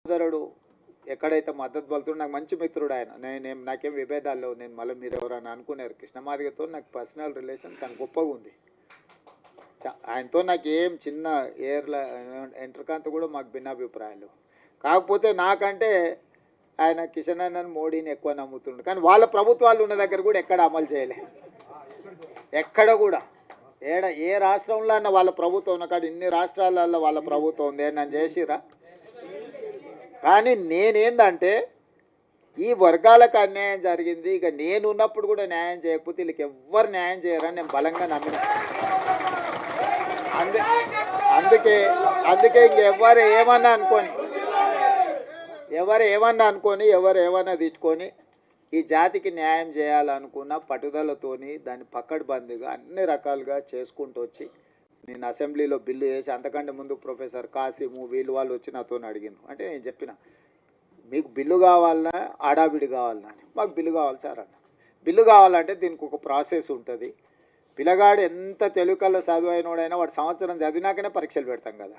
సోదరుడు ఎక్కడైతే మద్దతు పలుతుండో నాకు మంచి మిత్రుడు ఆయన. నాకేం విభేదాలు లేవు. నేను మళ్ళీ మీరు ఎవరైనా అనుకున్నారు, కృష్ణమాదిగతో నాకు పర్సనల్ రిలేషన్ చాలా గొప్పగా ఉంది. ఆయనతో నాకు ఏం చిన్న ఎంట్రకాంత కూడా మాకు భిన్నాభిప్రాయాలు. కాకపోతే నాకంటే ఆయన కిషన్ అన్నను మోడీని ఎక్కువ నమ్ముతుండు. కానీ వాళ్ళ ప్రభుత్వాలు ఉన్న దగ్గర కూడా ఎక్కడ అమలు చేయలే, ఎక్కడ కూడా ఏ రాష్ట్రంలో అన్న వాళ్ళ ప్రభుత్వం ఉన్న కాదు. ఇన్ని రాష్ట్రాలలో వాళ్ళ ప్రభుత్వం ఉంది, నన్ను చేసిరా. కానీ నేనేందంటే ఈ వర్గాలకు అన్యాయం జరిగింది, ఇక నేను ఉన్నప్పుడు కూడా న్యాయం చేయకపోతే వీళ్ళకి ఎవ్వరు న్యాయం చేయరని నేను బలంగా నమ్మిన. అందుకే ఇంకెవ్వరు ఏమన్నా అనుకొని ఎవరు ఏమన్నా తెచ్చుకొని ఈ జాతికి న్యాయం చేయాలనుకున్న పట్టుదలతోని దాన్ని పక్కడబందిగా అన్ని రకాలుగా చేసుకుంటూ వచ్చి నేను అసెంబ్లీలో బిల్లు చేసి, అంతకంటే ముందు ప్రొఫెసర్ కాసిము వాళ్ళు వచ్చి నాతో అడిగినారు. అంటే నేను చెప్పిన, మీకు బిల్లు కావాలన్నా ఆడాబిడి కావాలన్నా అని. మాకు బిల్లు కావాలి సార్ అన్న. బిల్లు కావాలంటే దీనికి ఒక ప్రాసెస్ ఉంటుంది. పిల్లగాడు ఎంత తెలుగుకల్లో చదువు అయినోడైనా వాడు సంవత్సరం చదివినాకనే పరీక్షలు పెడతాం కదా.